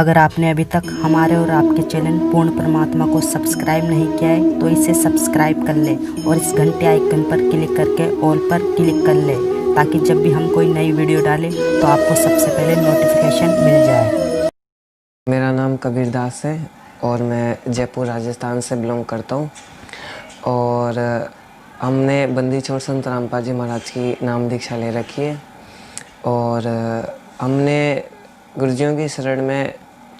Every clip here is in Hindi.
अगर आपने अभी तक हमारे और आपके चैनल पूर्ण परमात्मा को सब्सक्राइब नहीं किया है तो इसे सब्सक्राइब कर ले और इस घंटे आइकन पर क्लिक करके ऑल पर क्लिक कर ले, ताकि जब भी हम कोई नई वीडियो डालें तो आपको सबसे पहले नोटिफिकेशन मिल जाए। मेरा नाम कबीर दास है और मैं जयपुर राजस्थान से बिलोंग करता हूँ। और हमने बंदी छोड़ संत रामपाल जी महाराज की नाम दीक्षा ले रखी है। और हमने गुरुजियों की शरण में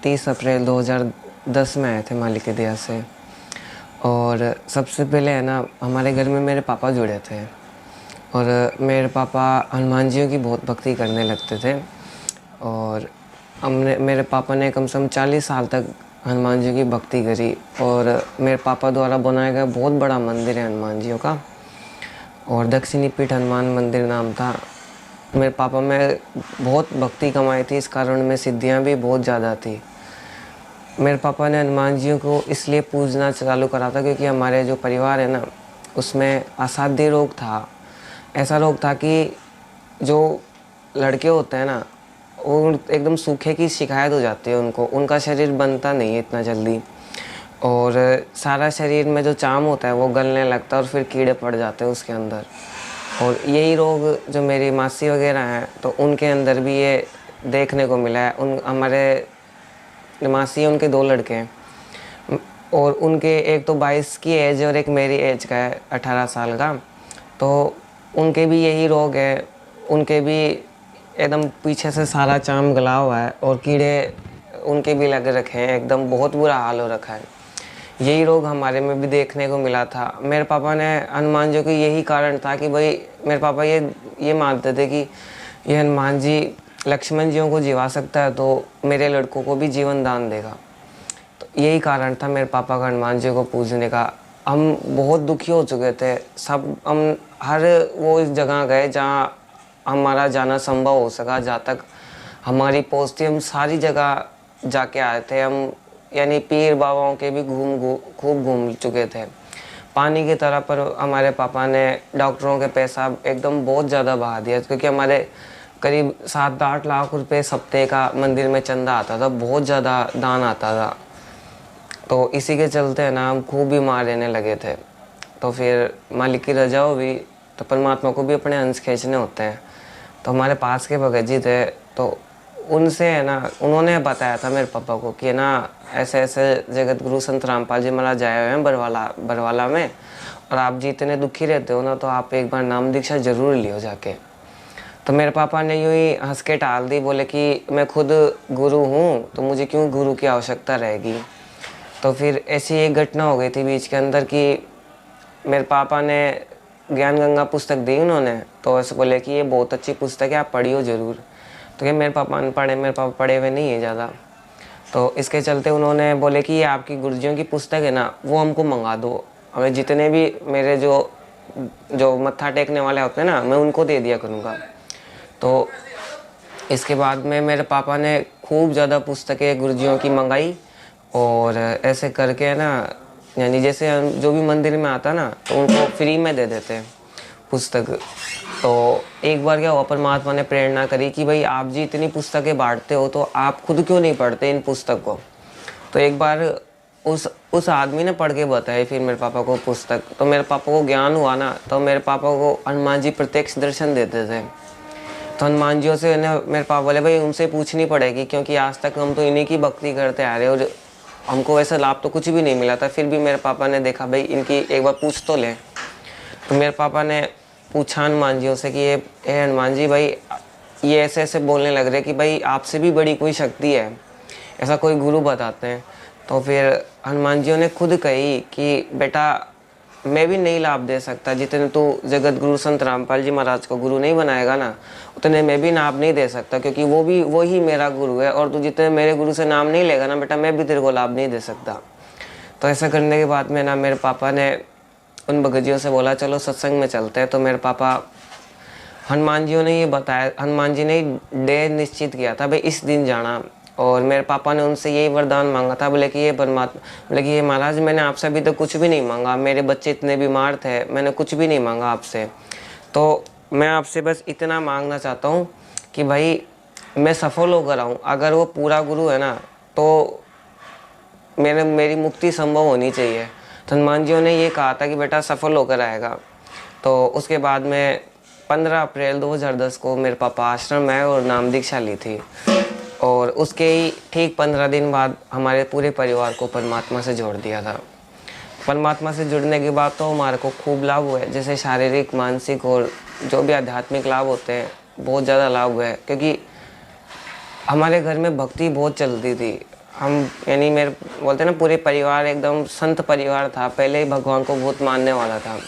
30 अप्रैल 2010 में आए थे मालिक की दया से। और सबसे पहले है ना, हमारे घर में मेरे पापा जुड़े थे और मेरे पापा हनुमान जियों की बहुत भक्ति करने लगते थे। और मेरे पापा ने कम से कम 40 साल तक हनुमान जी की भक्ति करी। और मेरे पापा द्वारा बनाया गया बहुत बड़ा मंदिर है हनुमान जियों का, और दक्षिणी पीठ हनुमान मंदिर नाम था। मेरे पापा में बहुत भक्ति कमाई थी, इस कारण में सिद्धियां भी बहुत ज़्यादा थी। मेरे पापा ने हनुमान जी को इसलिए पूजना चालू करा था क्योंकि हमारे जो परिवार है ना, उसमें असाध्य रोग था। ऐसा रोग था कि जो लड़के होते हैं ना, वो एकदम सूखे की शिकायत हो जाती है उनको, उनका शरीर बनता नहीं है इतना जल्दी, और सारा शरीर में जो चाम होता है वो गलने लगता है और फिर कीड़े पड़ जाते हैं उसके अंदर। और यही रोग जो मेरी मासी वगैरह हैं तो उनके अंदर भी ये देखने को मिला है। हमारे मासी उनके 2 लड़के हैं और उनके एक तो 22 की एज है और एक मेरी एज का है 18 साल का। तो उनके भी यही रोग है, उनके भी एकदम पीछे से सारा चाम गला हुआ है और कीड़े उनके भी लग रखे हैं, एकदम बहुत बुरा हाल हो रखा है। यही रोग हमारे में भी देखने को मिला था। मेरे पापा ने हनुमान जी को यही कारण था कि भाई मेरे पापा ये मानते थे कि ये हनुमान जी लक्ष्मण जियों को जिवा सकता है तो मेरे लड़कों को भी जीवन दान देगा। तो यही कारण था मेरे पापा का हनुमान जी को पूजने का। हम बहुत दुखी हो चुके थे सब, हम हर वो जगह गए जहाँ हमारा जाना संभव हो सका, जहाँ तक हमारी पहुँच थी हम सारी जगह जाके आए थे हम। यानी पीर बाबाओं के भी खूब घूम चुके थे। पानी की तरह पर हमारे पापा ने डॉक्टरों के पैसा एकदम बहुत ज़्यादा बहा दिया, क्योंकि हमारे करीब 7-8 लाख रुपए सप्ताह का मंदिर में चंदा आता था, बहुत ज़्यादा दान आता था। तो इसी के चलते ना हम खूब बीमार रहने लगे थे। तो फिर मालिक की रजा हुई तो परमात्मा को भी अपने अंश खींचने होते हैं। तो हमारे पास के भगत जी थे, तो उनसे है ना, उन्होंने बताया था मेरे पापा को कि ना ऐसे ऐसे जगत गुरु संत रामपाल जी महाराज आए हुए हैं बरवाला में, और आप जी इतने दुखी रहते हो ना तो आप एक बार नाम दीक्षा जरूर लियो जाके। तो मेरे पापा ने यूँ ही हंस के टाल दी, बोले कि मैं खुद गुरु हूँ तो मुझे क्यों गुरु की आवश्यकता रहेगी। तो फिर ऐसी एक घटना हो गई थी बीच के अंदर कि मेरे पापा ने ज्ञान गंगा पुस्तक दी उन्होंने, तो ऐसे बोले कि ये बहुत अच्छी पुस्तक है, आप पढ़ियो ज़रूर। तो क्या मेरे पापा अनपढ़ है, मेरे पापा पढ़े हुए नहीं है ज़्यादा। तो इसके चलते उन्होंने बोले कि ये आपकी गुरुजियों की पुस्तक है ना, वो हमको मंगा दो। हमें जितने भी मेरे जो मत्था टेकने वाले होते हैं ना, मैं उनको दे दिया करूँगा। तो इसके बाद में मेरे पापा ने खूब ज़्यादा पुस्तकें गुरुजियों की मंगाई, और ऐसे करके ना, यानी जैसे हम जो भी मंदिर में आता ना तो उनको फ्री में दे देते हैं पुस्तक। तो एक बार क्या हुआ, परमात्मा ने प्रेरणा करी कि भाई आप जी इतनी पुस्तकें बांटते हो तो आप खुद क्यों नहीं पढ़ते इन पुस्तक को। तो एक बार उस आदमी ने पढ़ के बताई फिर मेरे पापा को पुस्तक। तो मेरे पापा को ज्ञान हुआ ना, तो मेरे पापा को हनुमान जी प्रत्यक्ष दर्शन देते थे। तो हनुमान जियों से मेरे पापा बोले भाई उनसे पूछनी पड़ेगी, क्योंकि आज तक हम तो इन्हीं की भक्ति करते आ रहे और हमको वैसा लाभ तो कुछ भी नहीं मिला था। फिर भी मेरे पापा ने देखा भाई इनकी एक बार पूछ तो लें। तो मेरे पापा ने पूछा हनुमान जियों से कि ये हनुमान जी भाई ये ऐसे ऐसे बोलने लग रहे कि भाई आपसे भी बड़ी कोई शक्ति है, ऐसा कोई गुरु बताते हैं। तो फिर हनुमान जियों ने खुद कही कि बेटा मैं भी नहीं लाभ दे सकता, जितने तू जगत गुरु संत रामपाल जी महाराज को गुरु नहीं बनाएगा ना उतने मैं भी लाभ नहीं दे सकता, क्योंकि वो ही मेरा गुरु है, और तू जितने मेरे गुरु से नाम नहीं लेगा ना बेटा, मैं भी तेरे को लाभ नहीं दे सकता। तो ऐसा करने के बाद में ना मेरे पापा ने उन भगत से बोला चलो सत्संग में चलते हैं। तो मेरे पापा हनुमान जियों ने ये बताया, हनुमान जी ने डे निश्चित किया था भाई इस दिन जाना। और मेरे पापा ने उनसे यही वरदान मांगा था, बोले कि ये परमात्मा, बोले कि ये महाराज मैंने आपसे अभी तक कुछ भी नहीं मांगा, मेरे बच्चे इतने बीमार थे, मैंने कुछ भी नहीं मांगा आपसे, तो मैं आपसे बस इतना मांगना चाहता हूँ कि भाई मैं सफल होकर आऊँ। अगर वो पूरा गुरु है ना तो मेरी मुक्ति संभव होनी चाहिए। तो हनुमान जी ने ये कहा था कि बेटा सफल होकर आएगा। तो उसके बाद में 15 अप्रैल 2010 को मेरे पापा आश्रम में और नाम दीक्षा ली थी, और उसके ही ठीक 15 दिन बाद हमारे पूरे परिवार को परमात्मा से जोड़ दिया था। परमात्मा से जुड़ने के बाद तो हमारे को खूब लाभ हुए, जैसे शारीरिक, मानसिक और जो भी आध्यात्मिक लाभ होते हैं, बहुत ज़्यादा लाभ हुए। क्योंकि हमारे घर में भक्ति बहुत चलती थी। हम यानी मेरे बोलते हैं ना, पूरे परिवार एकदम संत परिवार था। पहले ही भगवान को बहुत मानने वाला था।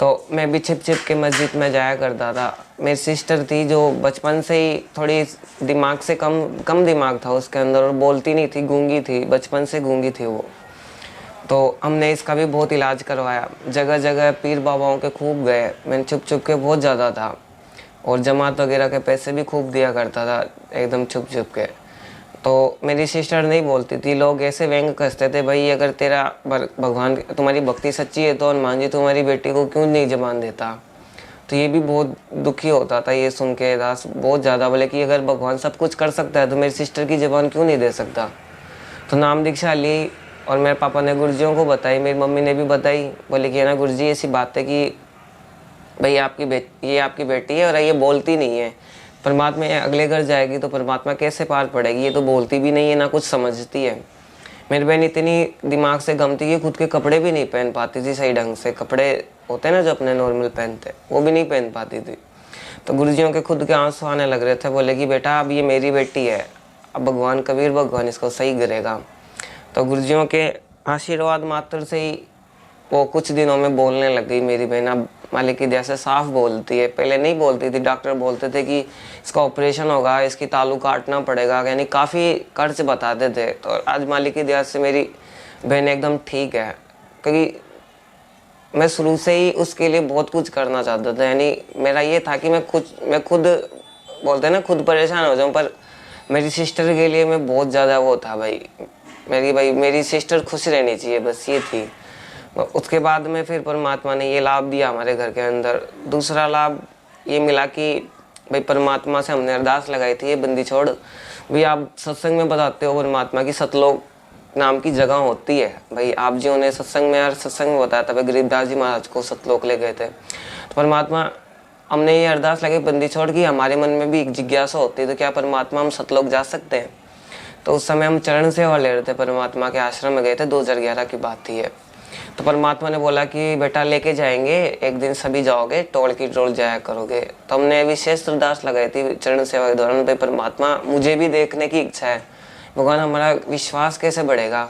तो मैं भी छिप छिप के मस्जिद में जाया करता था। मेरी सिस्टर थी जो बचपन से ही थोड़ी दिमाग से कम दिमाग था उसके अंदर, और बोलती नहीं थी, गूंगी थी, बचपन से गूंगी थी वो। तो हमने इसका भी बहुत इलाज करवाया, जगह जगह पीर बाबाओं के खूब गए। मैंने छुप छुप के बहुत ज़्यादा था, और जमात वगैरह के पैसे भी खूब दिया करता था, एकदम छुप छुप के। तो मेरी सिस्टर नहीं बोलती थी, लोग ऐसे व्यंग कसते थे, भाई अगर तेरा भगवान तुम्हारी भक्ति सच्ची है तो हनुमान जी तुम्हारी बेटी को क्यों नहीं जबान देता। तो ये भी बहुत दुखी होता था ये सुन के दास, बहुत ज़्यादा। बोले कि अगर भगवान सब कुछ कर सकता है तो मेरी सिस्टर की जबान क्यों नहीं दे सकता। तो नाम दीक्षा ली, और मेरे पापा ने गुरुजियों को बताई, मेरी मम्मी ने भी बताई। बोले कि है ना गुरुजी, ऐसी बात है कि भाई ये आपकी बेटी है और ये बोलती नहीं है, परमात्मा अगले घर जाएगी तो परमात्मा कैसे पार पड़ेगी, ये तो बोलती भी नहीं है, ना कुछ समझती है। मेरी बहन इतनी दिमाग से गम थी कि खुद के कपड़े भी नहीं पहन पाती थी सही ढंग से। कपड़े होते हैं ना जो अपने नॉर्मल पहनते, वो भी नहीं पहन पाती थी। तो गुरुजियों के खुद के आंसू आने लग रहे थे। बोले कि बेटा अब ये मेरी बेटी है, अब भगवान कबीर भगवान इसको सही करेगा। तो गुरुजियों के आशीर्वाद मात्र से ही वो कुछ दिनों में बोलने लग गई मेरी बहन। अब मालिक की दया से साफ बोलती है, पहले नहीं बोलती थी। डॉक्टर बोलते थे कि इसका ऑपरेशन होगा, इसकी तालू काटना पड़ेगा, यानी काफ़ी खर्च बताते थे। तो आज मालिक की दया से मेरी बहन एकदम ठीक है। क्योंकि मैं शुरू से ही उसके लिए बहुत कुछ करना चाहता था। यानी मेरा ये था कि मैं खुद बोलते हैं ना, खुद परेशान हो जाऊँ, पर मेरी सिस्टर के लिए मैं बहुत ज़्यादा वो था। मेरी सिस्टर खुश रहनी चाहिए, बस ये थी। उसके बाद में फिर परमात्मा ने ये लाभ दिया हमारे घर के अंदर। दूसरा लाभ ये मिला कि भाई परमात्मा से हमने अरदास लगाई थी, ये बंदी छोड़ भाई आप सत्संग में बताते हो परमात्मा की सतलोक नाम की जगह होती है। भाई आप जी ने सत्संग में बताया था, भाई गरीबदास जी महाराज को सतलोक ले गए थे। तो परमात्मा, हमने ये अरदास लगाई बंदी छोड़ की, हमारे मन में भी एक जिज्ञासा होती है, तो क्या परमात्मा हम सतलोक जा सकते हैं। तो उस समय हम चरण सेवा ले रहे थे, परमात्मा के आश्रम में गए थे, 2011 की बात थी ये। तो परमात्मा ने बोला कि बेटा लेके जाएंगे, एक दिन सभी जाओगे, टोल की टोल जाया करोगे। तो हमने विशेष अरदास लगाई थी चरण सेवा के दौरान, भाई परमात्मा मुझे भी देखने की इच्छा है, भगवान हमारा विश्वास कैसे बढ़ेगा।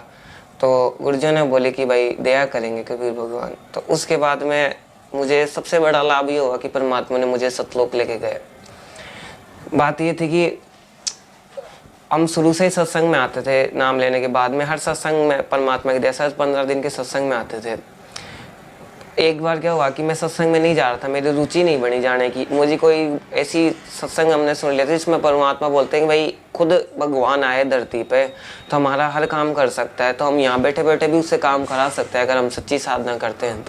तो गुरुजी ने बोले कि भाई दया करेंगे कबीर भगवान। तो उसके बाद में मुझे सबसे बड़ा लाभ ये हुआ कि परमात्मा ने मुझे सतलोक लेके गए। बात ये थी कि हम शुरू से ही सत्संग में आते थे। नाम लेने के बाद में हर सत्संग में परमात्मा की दया से 15 दिन के सत्संग में आते थे। एक बार क्या हुआ कि मैं सत्संग में नहीं जा रहा था, मेरी रुचि नहीं बनी जाने की। मुझे कोई ऐसी सत्संग हमने सुन लिया था जिसमें परमात्मा बोलते हैं कि भाई खुद भगवान आए धरती पे तो हमारा हर काम कर सकता है, तो हम यहाँ बैठे बैठे भी उससे काम करा सकते हैं अगर हम सच्ची साधना करते हैं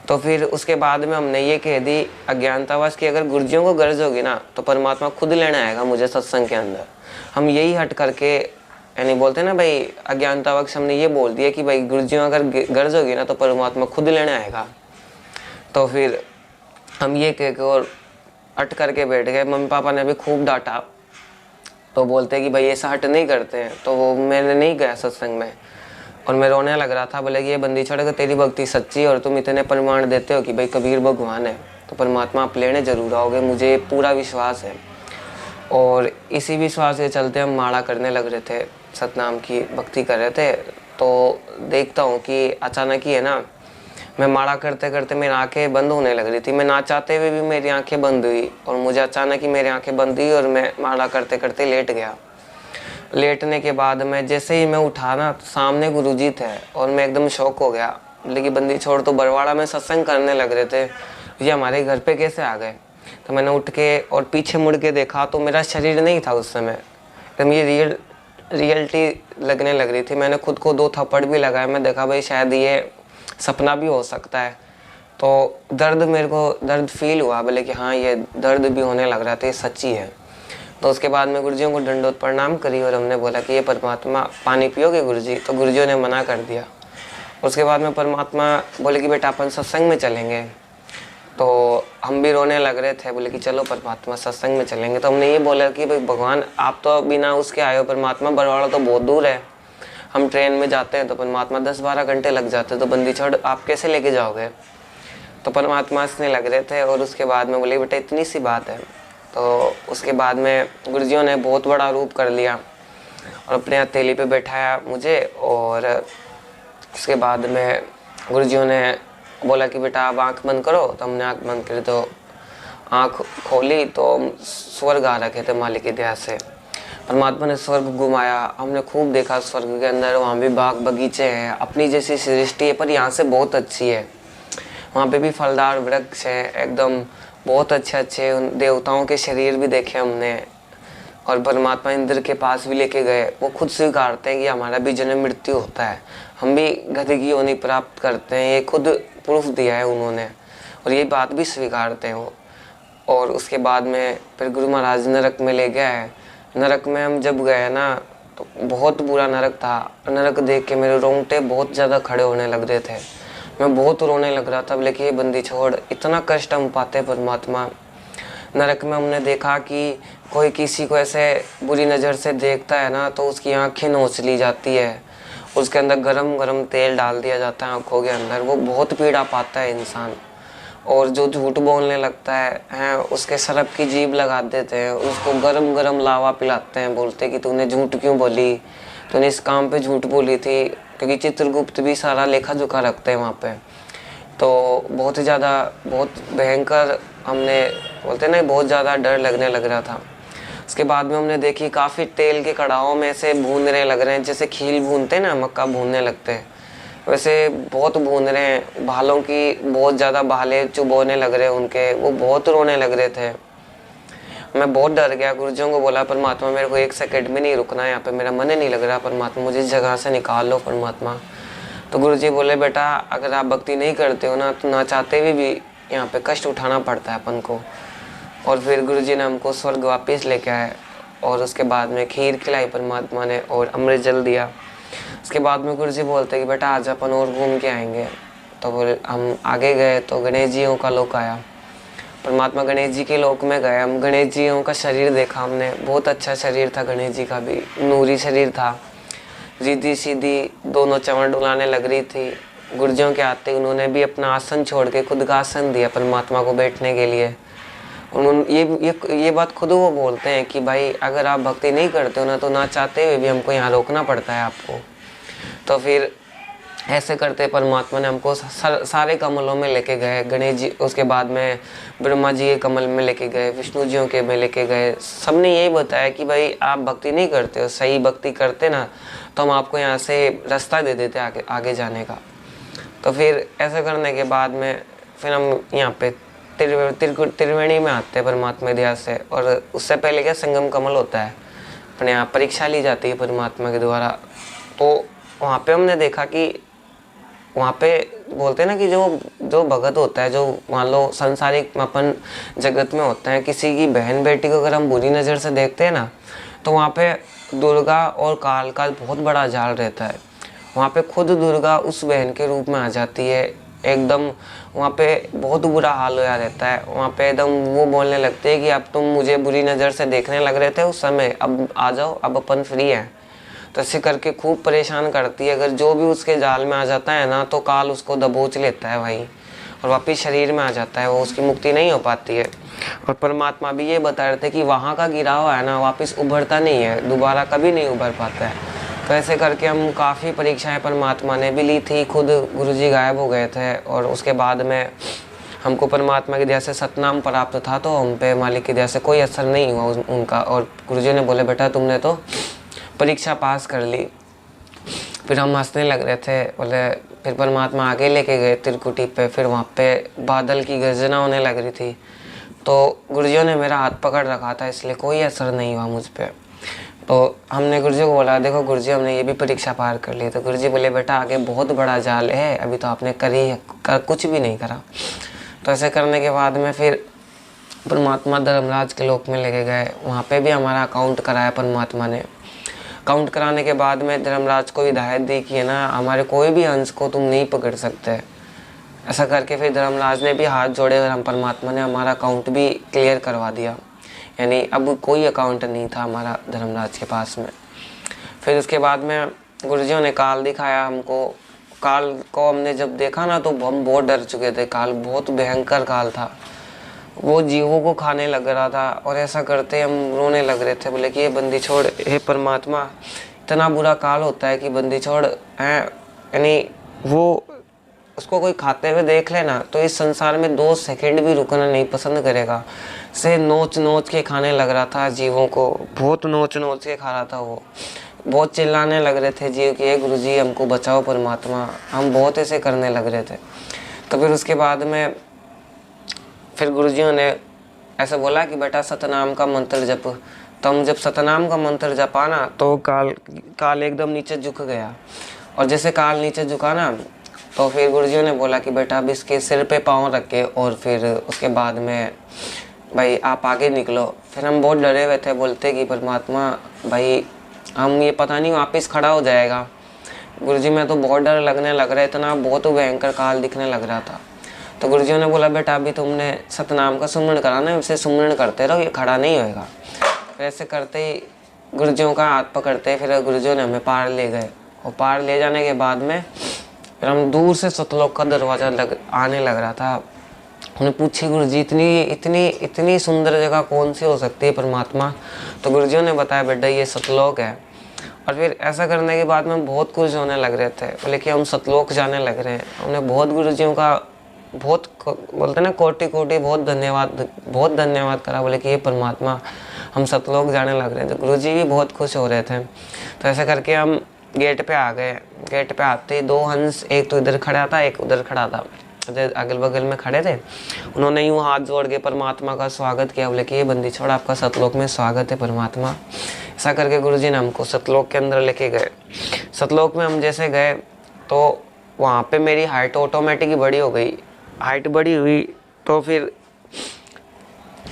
तो फिर उसके बाद में हमने ये कह दी अज्ञानतावश कि अगर गुरुजियों को गर्ज होगी ना तो परमात्मा खुद लेने आएगा मुझे सत्संग के अंदर। हम यही हट करके यानी बोलते हैं ना भाई अज्ञानतावश, हमने ये बोल दिया कि भाई गुरुजियों अगर गर्ज होगी ना तो परमात्मा खुद लेने आएगा। तो फिर हम ये कह के और हट करके बैठ गए। मम्मी पापा ने भी खूब डांटा, तो बोलते कि भाई ऐसा हट नहीं करते हैं। तो वो मैंने नहीं गया सत्संग में और मैं रोने लग रहा था। बोले कि ये बंदी छोड़ के तेरी भक्ति सच्ची और तुम इतने प्रमाण देते हो कि भाई कबीर भगवान है तो परमात्मा आप लेने जरूर आओगे, मुझे पूरा विश्वास है। और इसी विश्वास के चलते हम माला करने लग रहे थे, सतनाम की भक्ति कर रहे थे। तो देखता हूँ कि अचानक ही है ना, मैं माला करते करते मेरी आंखें बंद होने लग रही थी। मैं ना चाहते हुए भी मेरी आंखें बंद हुई और मुझे अचानक ही मेरी आंखें बंद हुई और मैं माला करते करते लेट गया। लेटने के बाद मैं जैसे ही मैं उठा ना तो सामने गुरुजी थे और मैं एकदम शॉक हो गया। लेकिन बंदी छोड़ तो बरवाड़ा में सत्संग करने लग रहे थे, ये हमारे घर पे कैसे आ गए। तो मैंने उठ के और पीछे मुड़ के देखा तो मेरा शरीर नहीं था उस समय, एकदम ये रियलिटी लगने लग रही थी। मैंने खुद को 2 थप्पड़ भी लगाए। मैं देखा भाई शायद ये सपना भी हो सकता है। तो मेरे को दर्द फील हुआ, बोले कि हाँ ये दर्द भी होने लग रहा था, ये सच्ची है। तो उसके बाद में गुरुजियों को दंडोत प्रणाम करी और हमने बोला कि ये परमात्मा पानी पियोगे गुरुजी? तो गुरुजियों ने मना कर दिया। उसके बाद में परमात्मा बोले कि बेटा अपन सत्संग में चलेंगे। तो हम भी रोने लग रहे थे, बोले कि चलो परमात्मा सत्संग में चलेंगे। तो हमने ये बोला कि भाई भगवान आप तो बिना उसके आए हो, परमात्मा बरवाड़ा तो बहुत दूर है, हम ट्रेन में जाते हैं तो परमात्मा 10-12 घंटे लग जाते, तो बंदी छोड़ आप कैसे लेके जाओगे? तो परमात्मा हंसने लग रहे थे। और उसके बाद में बोले बेटा इतनी सी बात है। तो उसके बाद में गुरुजियों ने बहुत बड़ा रूप कर लिया और अपने हथेली पे बैठाया मुझे। और उसके बाद में गुरुजियों ने बोला कि बेटा आप आँख बंद करो। तो हमने आँख बंद करी, तो आँख खोली तो स्वर्ग आ रखे थे मालिक की दया से। परमात्मा ने स्वर्ग घुमाया, हमने खूब देखा स्वर्ग के अंदर। वहाँ भी बाग बगीचे हैं, अपनी जैसी सृष्टि है, पर यहाँ से बहुत अच्छी है। वहाँ पे भी फलदार वृक्ष है एकदम, बहुत अच्छे अच्छे देवताओं के शरीर भी देखे हमने। और परमात्मा इंद्र के पास भी लेके गए, वो खुद स्वीकारते हैं कि हमारा भी जन्म मृत्यु होता है, हम भी गति की योनि प्राप्त करते हैं, ये खुद प्रूफ दिया है उन्होंने और ये बात भी स्वीकारते हैं वो। और उसके बाद में फिर गुरु महाराज नरक में ले गए। नरक में हम जब गए ना तो बहुत बुरा नरक था। नरक देख के मेरे रोंगटे बहुत ज़्यादा खड़े होने लग रहे थे, मैं बहुत रोने लग रहा था। बोले कि ये बंदी छोड़, इतना कष्ट हम पाते परमात्मा। नरक में हमने देखा कि कोई किसी को ऐसे बुरी नज़र से देखता है ना तो उसकी आंखें नोच ली जाती है, उसके अंदर गरम गरम तेल डाल दिया जाता है आंखों के अंदर, वो बहुत पीड़ा पाता है इंसान। और जो झूठ बोलने लगता है उसके सरप की जीभ लगा देते हैं, उसको गरम गरम लावा पिलाते हैं, बोलते कि तूने झूठ क्यों बोली, तूने इस काम पे झूठ बोली थी। क्योंकि चित्रगुप्त भी सारा लेखा जोखा रखते हैं वहाँ पे। तो बहुत ही ज़्यादा बहुत भयंकर, हमने बोलते ना बहुत ज़्यादा डर लगने लग रहा था। उसके बाद में हमने देखी काफ़ी तेल के कड़ाहों में से भूनने लग रहे हैं, जैसे खील भूनते हैं ना, मक्का भूनने लगते हैं, वैसे बहुत भून रहे हैं। भालों की बहुत ज़्यादा भाले चुभोने लग रहे हैं उनके, वो बहुत रोने लग रहे थे। मैं बहुत डर गया, गुरुजियों को बोला परमात्मा मेरे को 1 सेकंड भी नहीं रुकना है यहाँ पे, मेरा मन ही नहीं लग रहा परमात्मा, मुझे इस जगह से निकाल लो परमात्मा। तो गुरुजी बोले बेटा अगर आप भक्ति नहीं करते हो ना तो ना चाहते हुए भी यहाँ पे कष्ट उठाना पड़ता है अपन को। और फिर गुरुजी ने हमको स्वर्ग वापस लेके आए और उसके बाद में खीर खिलाई परमात्मा ने और अमृत जल दिया। उसके बाद में गुरुजी बोलते कि बेटा आज अपन और घूम के आएंगे। तो बोले हम आगे गए तो गणेश जियों का लोक आया, परमात्मा गणेश जी के लोक में गए। हम गणेश जियों का शरीर देखा हमने, बहुत अच्छा शरीर था गणेश जी का भी, नूरी शरीर था, रिद्धि सीधी दोनों चंवर डुलाने लग रही थी। गुरुजियों के आते उन्होंने भी अपना आसन छोड़ के खुद का आसन दिया परमात्मा को बैठने के लिए। उन्होंने ये बात खुद वो बोलते हैं कि भाई अगर आप भक्ति नहीं करते हो ना तो ना चाहते हुए भी हमको यहाँ रोकना पड़ता है आपको। तो फिर ऐसे करते परमात्मा ने हमको सारे कमलों में लेके गए। गणेश जी, उसके बाद में ब्रह्मा जी के कमल में लेके गए, विष्णु जियों के में लेके गए। सबने यही बताया कि भाई आप भक्ति नहीं करते हो, सही भक्ति करते ना तो हम आपको यहाँ से रास्ता दे देते आगे जाने का। तो फिर ऐसा करने के बाद में फिर हम यहाँ पे त्रिवेणी में आते हैं परमात्मा दया से। और उससे पहले क्या संगम कमल होता है, अपने यहाँ परीक्षा ली जाती है परमात्मा के द्वारा। तो वहाँ पे हमने देखा कि वहाँ पे बोलते हैं ना कि जो भगत होता है, जो मान लो संसारिक अपन जगत में होते हैं, किसी की बहन बेटी को अगर हम बुरी नज़र से देखते हैं ना तो वहाँ पे दुर्गा और काल का बहुत बड़ा जाल रहता है। वहाँ पे खुद दुर्गा उस बहन के रूप में आ जाती है, एकदम वहाँ पे बहुत बुरा हाल होया रहता है। वहाँ पे एकदम वो बोलने लगते हैं कि अब तुम मुझे बुरी नज़र से देखने लग रहे थे उस समय, अब आ जाओ, अब अपन फ्री हैं। तो ऐसे करके खूब परेशान करती है। अगर जो भी उसके जाल में आ जाता है ना तो काल उसको दबोच लेता है भाई और वापिस शरीर में आ जाता है, वो उसकी मुक्ति नहीं हो पाती है। और परमात्मा भी ये बता रहे थे कि वहाँ का गिरा हुआ है ना वापस उभरता नहीं है, दोबारा कभी नहीं उभर पाता है। तो ऐसे करके हम काफ़ी परीक्षाएं परमात्मा ने भी ली थी, खुद गुरुजी गायब हो गए थे और उसके बाद में हमको परमात्मा की दया से सतनाम प्राप्त था। तो हम पे मालिक की दया से कोई असर नहीं हुआ उनका। और गुरुजी ने बोले बेटा तुमने तो परीक्षा पास कर ली। फिर हम हंसने लग रहे थे, बोले फिर परमात्मा आगे लेके गए त्रिकुटी पे। फिर वहाँ पे बादल की गर्जना होने लग रही थी तो गुरुजियों ने मेरा हाथ पकड़ रखा था, इसलिए कोई असर नहीं हुआ मुझ पर। तो हमने गुरुजी को बोला देखो गुरुजी हमने ये भी परीक्षा पार कर ली। तो गुरुजी बोले बेटा आगे बहुत बड़ा जाल है, अभी तो आपने कुछ भी नहीं करा। तो ऐसे करने के बाद में फिर परमात्मा धर्मराज के लोक में लेके गए। वहाँ पे भी हमारा अकाउंट कराया परमात्मा ने। अकाउंट कराने के बाद में धर्मराज को हिदायत दी कि है ना, हमारे कोई भी अंश को तुम नहीं पकड़ सकते। ऐसा करके फिर धर्मराज ने भी हाथ जोड़े और हम परमात्मा ने हमारा अकाउंट भी क्लियर करवा दिया। यानी अब कोई अकाउंट नहीं था हमारा धर्मराज के पास में। फिर उसके बाद में गुरुजियों ने काल दिखाया हमको। काल को हमने जब देखा ना तो हम बहुत डर चुके थे। काल बहुत भयंकर काल था, वो जीवों को खाने लग रहा था। और ऐसा करते हम रोने लग रहे थे, बोले कि ये बंदी छोड़, हे परमात्मा, इतना बुरा काल होता है कि बंदी छोड़ है। यानी वो उसको कोई खाते हुए देख लेना तो इस संसार में 2 सेकंड भी रुकना नहीं पसंद करेगा। से नोच नोच के खाने लग रहा था जीवों को, बहुत नोच नोच के खा रहा था वो। बहुत चिल्लाने लग रहे थे जीव कि हे गुरुजी हमको बचाओ परमात्मा। हम बहुत ऐसे करने लग रहे थे। तो फिर उसके बाद में फिर गुरुजियों ने ऐसे बोला कि बेटा सतनाम का मंत्र जप। तो हम जब सतनाम का मंत्र जपा ना तो काल एकदम नीचे झुक गया। और जैसे काल नीचे झुका ना तो फिर गुरुजियों ने बोला कि बेटा अब इसके सिर पे पाँव रख के और फिर उसके बाद में भाई आप आगे निकलो। फिर हम बहुत डरे हुए थे, बोलते कि परमात्मा भाई हम ये पता नहीं वापस खड़ा हो जाएगा। गुरुजी में तो बहुत डर लगने लग रहा है, इतना बहुत भयंकर काल दिखने लग रहा था। तो गुरुजियों ने बोला बेटा अभी तुमने सतनाम का सुमरण कराना है, उसे सुमरण करते रहो, ये खड़ा नहीं होएगा। फिर ऐसे करते ही गुरुजियों का हाथ पकड़ते फिर गुरुजियों ने हमें पार ले गए। और पार ले जाने के बाद में फिर हम दूर से सतलोक का दरवाज़ा आने लग रहा था। उन्हें पूछी गुरुजी इतनी सुंदर जगह कौन सी हो सकती है परमात्मा? तो गुरुजियों ने बताया बेटा ये सतलोक है। और फिर ऐसा करने के बाद में बहुत खुश होने लग रहे थे, बोले कि हम सतलोक जाने लग रहे हैं। हमने बहुत गुरुजियों का बहुत बोलते ना कोटि कोटि बहुत धन्यवाद करा, बोले कि ये परमात्मा हम सतलोक जाने लग रहे थे। गुरुजी भी बहुत खुश हो रहे थे। तो ऐसा करके हम गेट पे आ गए। गेट पे आते ही 2 हंस, एक तो इधर खड़ा था एक उधर खड़ा था, अगल बगल में खड़े थे। उन्होंने यूँ हाथ जोड़ के परमात्मा का स्वागत किया, बोले कि ये बंदी छोड़ आपका सतलोक में स्वागत है परमात्मा। ऐसा करके गुरुजी ने हमको सतलोक के अंदर लेके गए। सतलोक में हम जैसे गए तो वहाँ पे मेरी हाइट ऑटोमेटिक ही बड़ी हो गई। हाइट बड़ी हुई तो फिर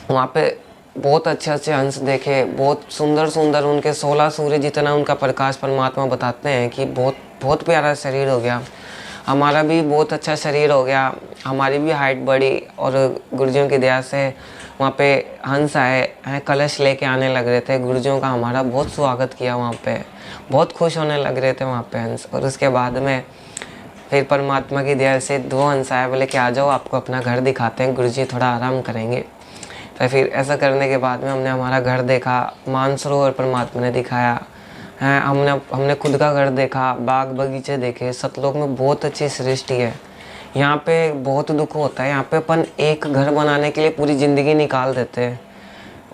वहाँ पे बहुत अच्छे अच्छे हंस देखे, बहुत सुंदर सुंदर, उनके 16 सूर्य जितना उनका प्रकाश परमात्मा बताते हैं कि बहुत प्यारा शरीर हो गया। हमारा भी बहुत अच्छा शरीर हो गया, हमारी भी हाइट बढ़ी। और गुरुजियों की दया से वहाँ पे हंस आए हैं, कलश लेके आने लग रहे थे। गुरुजियों का हमारा बहुत स्वागत किया, वहाँ पे बहुत खुश होने लग रहे थे वहाँ पे हंस। और उसके बाद में फिर परमात्मा की दया से 2 हंस आए, बोले कि आ जाओ आपको अपना घर दिखाते हैं, गुरुजी थोड़ा आराम करेंगे। तो फिर ऐसा करने के बाद में हमने हमारा घर देखा, मानसरोवर परमात्मा ने दिखाया है। हमने खुद का घर देखा, बाग बगीचे देखे। सतलोक में बहुत अच्छी सृष्टि है। यहाँ पे बहुत दुख होता है, यहाँ पे अपन एक घर बनाने के लिए पूरी ज़िंदगी निकाल देते हैं।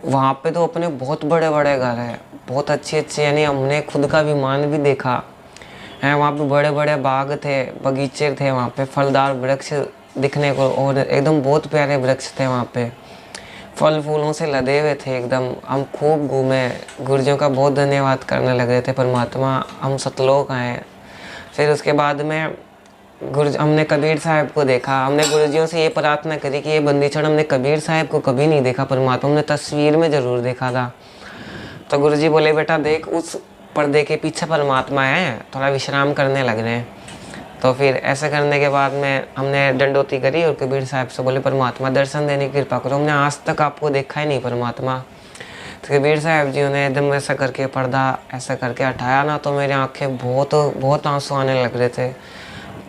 वहाँ पे तो अपने बहुत बड़े बड़े घर हैं, बहुत अच्छे अच्छे, यानी हमने खुद का विमान भी देखा है। वहाँ पे बड़े बड़े बाग थे, बगीचे थे, वहाँ पे फलदार वृक्ष दिखने को, और एकदम बहुत प्यारे वृक्ष थे वहाँ पे, फल फूलों से लदे हुए थे एकदम। हम खूब घूमे, गुरुजियों का बहुत धन्यवाद करने लग रहे थे परमात्मा हम सतलोक आए। फिर उसके बाद में हमने कबीर साहब को देखा। हमने गुरुजियों से ये प्रार्थना करी कि ये बंदी छोड़, हमने कबीर साहब को कभी नहीं देखा परमात्मा, हमने तस्वीर में ज़रूर देखा था। तो गुरुजी बोले बेटा देख उस पर्दे के पीछे परमात्मा है, थोड़ा विश्राम करने लग रहे हैं। तो फिर ऐसा करने के बाद में हमने डंडोती करी और कबीर साहब से बोले परमात्मा दर्शन देने की कृपा करो, हमने आज तक आपको देखा ही नहीं परमात्मा। तो कबीर साहब जी ने एकदम ऐसा करके पर्दा ऐसा करके हटाया ना तो मेरी आंखें बहुत आंसू आने लग रहे थे।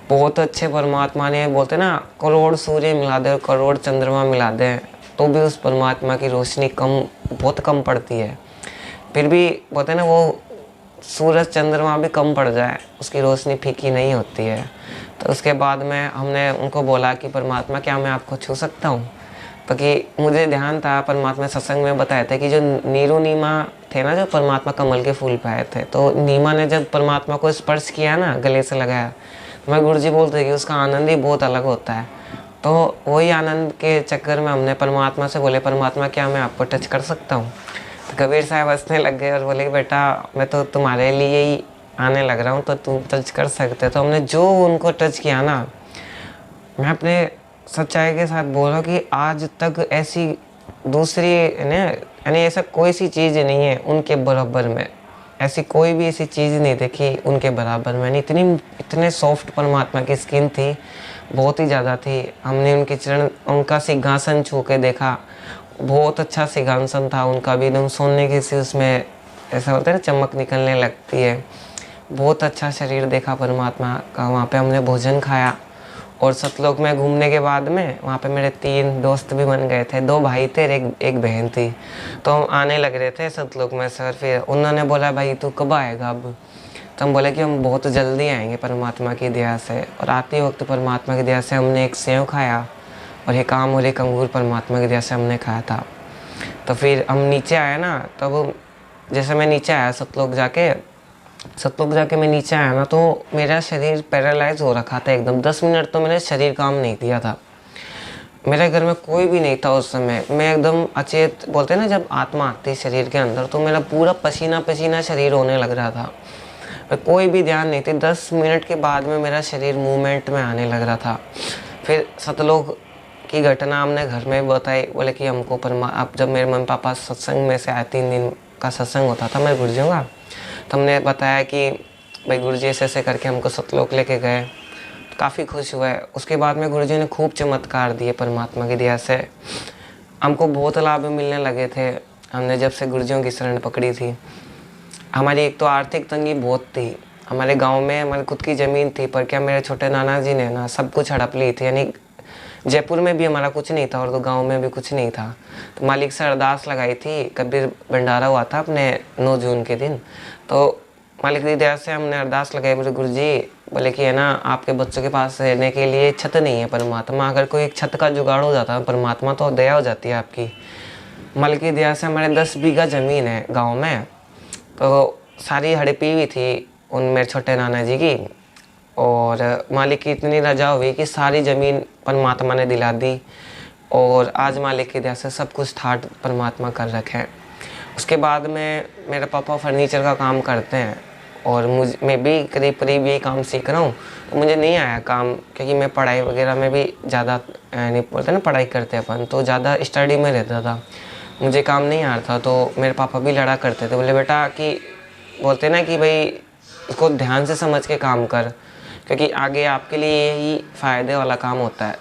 बहुत अच्छे परमात्मा ने, बोलते ना करोड़ सूर्य मिला दे, करोड़ चंद्रमा मिला दे तो भी उस परमात्मा की रोशनी बहुत कम पड़ती है। फिर भी बोलते ना वो सूरज चंद्रमा भी कम पड़ जाए उसकी रोशनी फीकी नहीं होती है। तो उसके बाद में हमने उनको बोला कि परमात्मा क्या मैं आपको छू सकता हूँ? तो कि मुझे ध्यान था परमात्मा सत्संग में बताए थे कि जो नीरू नीमा थे ना, जो परमात्मा कमल के फूल पे आए थे, तो नीमा ने जब परमात्मा को स्पर्श किया ना, गले से लगाया, तो मैं गुरुजी बोलते कि उसका आनंद ही बहुत अलग होता है। तो वही आनंद के चक्कर में हमने परमात्मा से बोले परमात्मा क्या मैं आपको टच कर सकता हूँ? तो कबीर साहब हंसने लग गए और बोले बेटा मैं तो तुम्हारे लिए ही आने लग रहा हूँ, तो तुम टच कर सकते। तो हमने जो उनको टच किया ना, मैं अपने सच्चाई के साथ बोल रहा हूँ कि आज तक ऐसी दूसरी यानी ऐसा कोई सी चीज़ नहीं है उनके बराबर में, ऐसी कोई भी ऐसी चीज़ नहीं देखी उनके बराबर में। यानी इतने सॉफ्ट परमात्मा की स्किन थी, बहुत ही ज़्यादा थी। हमने उनके चरण, उनका सिंहासन छू के देखा, बहुत अच्छा सिंहासन था उनका भी, एकदम सोने की सी उसमें ऐसा होता है ना चमक निकलने लगती है। बहुत अच्छा शरीर देखा परमात्मा का। वहाँ पे हमने भोजन खाया और सतलोक में घूमने के बाद में वहाँ पे मेरे 3 दोस्त भी बन गए थे, 2 भाई थे और एक बहन थी। तो हम आने लग रहे थे सतलोक में सर, फिर उन्होंने बोला भाई तू कब आएगा अब? तो हम बोले कि हम बहुत जल्दी आएंगे परमात्मा की दया से। और आते वक्त परमात्मा की दया से हमने एक सेव खाया और एक आम और एक अंगूर परमात्मा की दया से हमने खाया था। तो फिर हम नीचे आए ना, तब जैसे मैं नीचे आया सतलोक जाके मैं नीचे आया ना, तो मेरा शरीर पैरालाइज हो रखा था एकदम। 10 मिनट तो मेरा शरीर काम नहीं दिया था। मेरे घर में कोई भी नहीं था उस समय। मैं एकदम अचेत, बोलते हैं ना जब आत्मा आती है शरीर के अंदर, तो मेरा पूरा पसीना पसीना शरीर होने लग रहा था। कोई भी ध्यान नहीं थी। 10 मिनट के बाद में मेरा शरीर मूवमेंट में आने लग रहा था। फिर सतलोक की घटना हमने घर में बताई। बोले कि हमको अब जब मेरे मम्मी पापा सत्संग में से आए, 3 दिन का सत्संग होता था मेरे गुरुजियों का, तो हमने बताया कि भाई गुरुजी ऐसे करके हमको सतलोक लेके गए। तो काफ़ी खुश हुए। उसके बाद में गुरुजी ने खूब चमत्कार दिए परमात्मा की दया से। हमको बहुत लाभ मिलने लगे थे हमने जब से गुरुजियों की शरण पकड़ी थी। हमारी एक तो आर्थिक तंगी बहुत थी। हमारे गांव में हमारी खुद की ज़मीन थी, पर क्या मेरे छोटे नाना जी ने ना सब कुछ हड़प ली थी। यानी जयपुर में भी हमारा कुछ नहीं था और तो गांव में भी कुछ नहीं था। तो मालिक से अरदास लगाई थी। कबीर भंडारा हुआ था अपने 9 जून के दिन, तो मालिक की दया से हमने अरदास लगाई। बोले गुरुजी, बोले कि है ना आपके बच्चों के पास रहने के लिए छत नहीं है परमात्मा, अगर कोई एक छत का जुगाड़ हो जाता है परमात्मा तो दया हो जाती है आपकी। मालिक की दया से हमारे 10 बीघा ज़मीन है गाँव में, तो सारी हड़पी हुई थी उन मेरे छोटे नाना जी की। और मालिक की इतनी रजा हुई कि सारी ज़मीन परमात्मा ने दिला दी। और आज मालिक की दया से सब कुछ ठाट परमात्मा कर रखे हैं। उसके बाद में मेरे पापा फर्नीचर का काम करते हैं और मैं भी करीब यही काम सीख रहा हूँ। तो मुझे नहीं आया काम, क्योंकि मैं पढ़ाई वगैरह में भी ज़्यादा नहीं, बोलते ना पढ़ाई करते अपन, तो ज़्यादा स्टडी में रहता था, मुझे काम नहीं आ रहा था। तो मेरे पापा भी लड़ा करते थे, बोले बेटा कि बोलते ना कि भाई इसको ध्यान से समझ के काम कर, क्योंकि आगे आपके लिए यही फ़ायदे वाला काम होता है।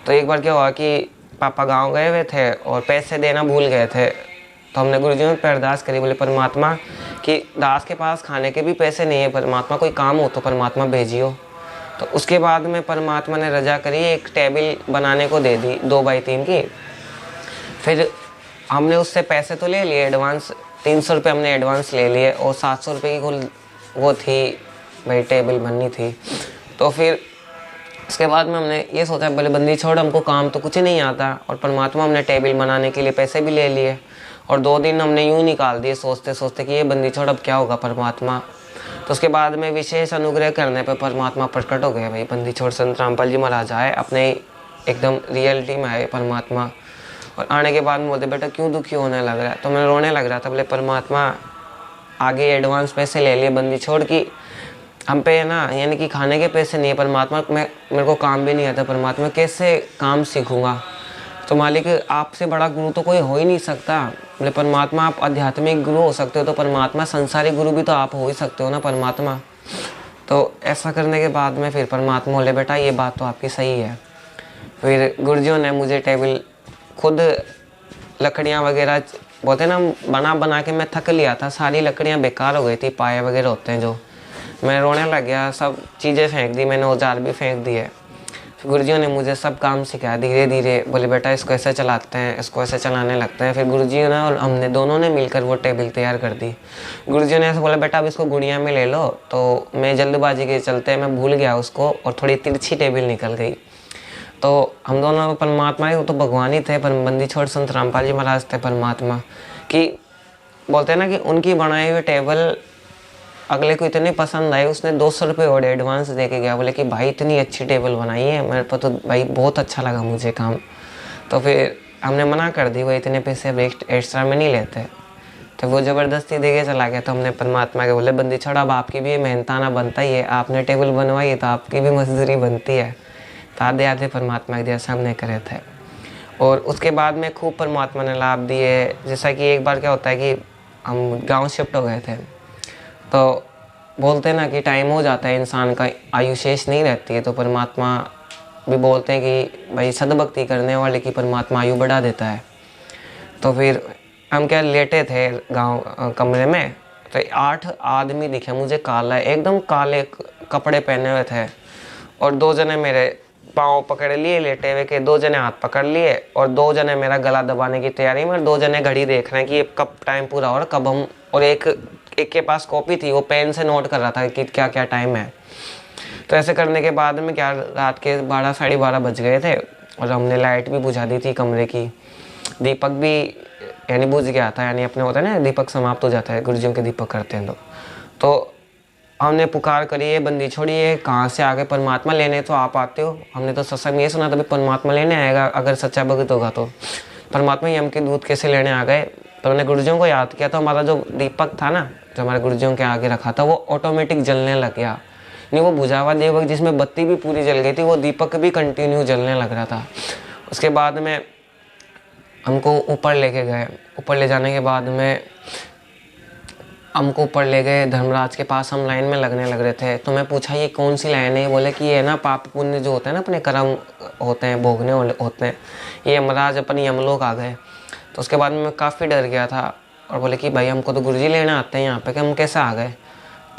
तो एक बार क्या हुआ कि पापा गांव गए हुए थे और पैसे देना भूल गए थे। तो हमने गुरुजी पर अरदास करी, बोले परमात्मा कि दास के पास खाने के भी पैसे नहीं है, परमात्मा कोई काम हो तो परमात्मा भेजियो। तो उसके बाद में परमात्मा ने रजा करी, एक टेबल बनाने को दे दी 2 बाई 3 की। फिर हमने उससे पैसे तो ले लिए एडवांस, 300 रुपये हमने एडवांस ले लिए और 700 रुपये की कुल वो थी भाई टेबल बननी थी। तो फिर उसके बाद में हमने ये सोचा बोले बंदी छोड़, हमको काम तो कुछ नहीं आता और परमात्मा हमने टेबल बनाने के लिए पैसे भी ले लिए। और 2 दिन हमने यूँ निकाल दिए सोचते सोचते कि ये बंदी छोड़ अब क्या होगा परमात्मा। तो उसके बाद में विशेष अनुग्रह करने पर परमात्मा प्रकट हो गए। भाई बंदी छोड़ संत रामपाल जी महाराज आए, अपने एकदम रियलिटी में आए परमात्मा। और आने के बाद में बोलते बेटा क्यों दुखी होने लग रहा है? तो मैं रोने लग रहा था। बोले परमात्मा आगे एडवांस पैसे ले लिए बंदी छोड़ की, हम पे है ना, यानी कि खाने के पैसे नहीं है परमात्मा, मेरे को काम भी नहीं आता परमात्मा, कैसे काम सीखूंगा? तो मालिक आपसे बड़ा गुरु तो कोई हो ही नहीं सकता। बोले परमात्मा आप आध्यात्मिक गुरु हो सकते हो तो परमात्मा संसारी गुरु भी तो आप हो ही सकते हो ना परमात्मा। तो ऐसा करने के बाद में फिर परमात्मा बोले बेटा ये बात तो आपकी सही है। फिर गुरुजियों ने मुझे टेबल खुद लकड़ियाँ वगैरह बोलते ना बना के मैं थक लिया था, सारी लकड़ियाँ बेकार हो गई थी, पाए वगैरह होते हैं जो, मैं रोने लग गया, सब चीज़ें फेंक दी मैंने, औजार भी फेंक दिए। गुरुजियों ने मुझे सब काम सिखाया धीरे धीरे। बोले बेटा इसको ऐसे चलाते हैं, इसको ऐसे चलाने लगते हैं। फिर गुरुजी ने और हमने दोनों ने मिलकर वो टेबल तैयार कर दी। गुरुजियों ने ऐसे बोला बेटा अब इसको गुड़िया में ले लो। तो मैं जल्दबाजी के चलते मैं भूल गया उसको और थोड़ी तिरछी टेबल निकल गई। तो हम दोनों परमात्मा ही, वो तो भगवान ही थे, पर बंदी छोड़ संत रामपाल जी महाराज थे परमात्मा। कि बोलते हैं ना कि उनकी बनाई हुई टेबल अगले को इतनी पसंद आई, उसने 200 रुपये और एडवांस दे के गया। बोले कि भाई इतनी अच्छी टेबल बनाई है, मेरे को तो भाई बहुत अच्छा लगा मुझे काम। तो फिर हमने मना कर दी, वो इतने पैसे अब एक्स्ट्रा में नहीं लेते। तो वो ज़बरदस्ती दे के चला गया। तो हमने परमात्मा के बोले बंदी छोड़ा, अब आपकी भी मेहनताना बनता ही है, आपने टेबल बनवाई है तो आपकी भी मजदूरी बनती है। तो आधे आधे परमात्मा के जैसे हमने करे थे। और उसके बाद में खूब परमात्मा ने लाभ दिए। जैसा कि एक बार क्या होता है कि हम गांव शिफ्ट हो गए थे, तो बोलते हैं ना कि टाइम हो जाता है, इंसान का आयु शेष नहीं रहती है, तो परमात्मा भी बोलते हैं कि भाई सद्भक्ति करने वाले की परमात्मा आयु बढ़ा देता है। तो फिर हम क्या लेटे थे गांव कमरे में, तो 8 आदमी दिखे मुझे, काला एकदम काले कपड़े पहने हुए थे, और 2 जने मेरे पाँव पकड़ लिए लेटे हुए के, 2 जने हाथ पकड़ लिए और 2 जने मेरा गला दबाने की तैयारी में, और 2 जने घड़ी देख रहे हैं कि ये कब टाइम पूरा हो और कब हम, और एक के पास कॉपी थी, वो पेन से नोट कर रहा था कि क्या क्या टाइम है। तो ऐसे करने के बाद में क्या रात के 12 साढ़े 12 बज गए थे, और हमने लाइट भी बुझा दी थी कमरे की, दीपक भी यानी बुझ गया था, यानी अपने होता है ना दीपक समाप्त हो जाता है, गुरुजियों के दीपक करते हैं तो हमने पुकार करी, ये बंदी छोड़िए, कहाँ से आ गए परमात्मा लेने, तो आप आते हो, हमने तो सत्संग में ये सुना तभी परमात्मा लेने आएगा अगर सच्चा भक्त होगा, तो परमात्मा यम के दूध कैसे लेने आ गए। तो हमने गुरुजियों को याद किया, तो हमारा जो दीपक था ना, जो हमारे गुरुजियों के आगे रखा था, वो ऑटोमेटिक जलने लग गया। नहीं, वो बुझा हुआ दीपक जिसमें बत्ती भी पूरी जल गई थी, वो दीपक भी कंटिन्यू जलने लग रहा था। उसके बाद में हमको ऊपर लेके गए, ऊपर ले जाने के बाद में हमको ऊपर ले गए धर्मराज के पास, हम लाइन में लगने लग रहे थे। तो मैं पूछा ये कौन सी लाइन है, बोले कि ये ना पाप पुण्य जो होते हैं ना, अपने कर्म होते हैं भोगने होते हैं, ये यमराज अपनी यमलोक आ गए। तो उसके बाद में मैं काफ़ी डर गया था, और बोले कि भाई हमको तो गुरुजी लेने आते हैं यहाँ पे, कि हम कैसे आ गए।